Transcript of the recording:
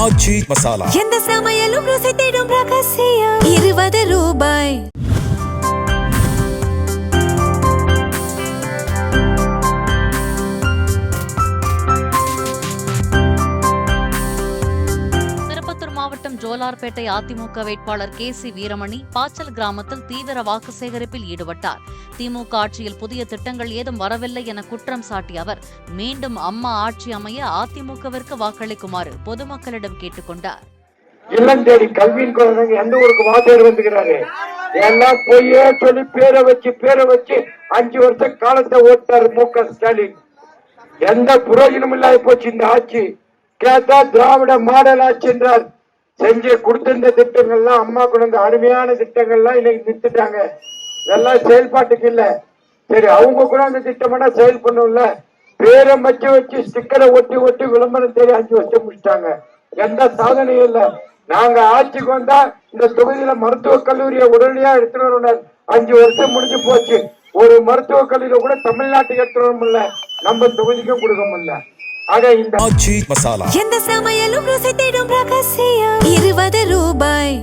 ஆச்சி மசாலா எந்த சமையலும் ருசி தேடும் ரகசியம் 20 ரூபாய். மாவட்டம் ஜோலார்பேட்டை அதிமுக வேட்பாளர் KC வீரமணி பாச்சல் கிராமத்தில் தீவிர வாக்கு சேகரிப்பில் ஈடுபட்டார். திமுக ஆட்சியில் புதிய திட்டங்கள் ஏதும் வரவில்லை என குற்றம் சாட்டிய அவர் மீண்டும் அம்மா ஆட்சி அமைய அதிமுகவிற்கு வாக்களிக்குமாறு பொதுமக்களிடம் கேட்டுக் கொண்டார். இல்லம் தேடி கல்வியின் குழந்தைங்க எந்த ஊருக்கு வாத்தியார் வந்துக்கிறாரு எல்லாம் பொய்யே சொல்லி பேரை வச்சு 5 வருஷ காலத்தை ஓட்டாரு MK ஸ்டாலின். எந்த பிரயோஜனம் இல்லாத போச்சு இந்த ஆட்சி. கேட்டா திராவிட மாடல் ஆட்சி என்றார். செஞ்சு கொடுத்திருந்த திட்டங்கள்லாம் அம்மா கொண்டு அருமையான திட்டங்கள்லாம் இன்னைக்கு நிறுத்திட்டாங்க. இதெல்லாம் செயல்பாட்டுக்கு இல்ல. சரி அவங்க கூட அந்த திட்டம்னா செயல் பண்ணும்ல. பேரை வச்சு ஸ்டிக்கரை ஒட்டி விளம்பரம் தேடி 5 வருஷம் முடிச்சிட்டாங்க. எந்த சாதனையும் இல்ல. நாங்க ஆட்சிக்கு வந்தா இந்த தொகுதியில மருத்துவக் கல்லூரியை உடனடியா எடுத்துட்டு வரணும். 5 வருஷம் முடிஞ்சு போச்சு. ஒரு மருத்துவக் கல்லூரியில கூட தமிழ்நாட்டுக்கு எடுத்துட்டு வர முடியல. நம்ம தொகுதிக்கும் கொடுக்க முடியல. ஆக இந்த ஆச்சி மசாலா எந்த சமையலும் ருசி தேடும் ரகசியம் 20 ரூபாய்.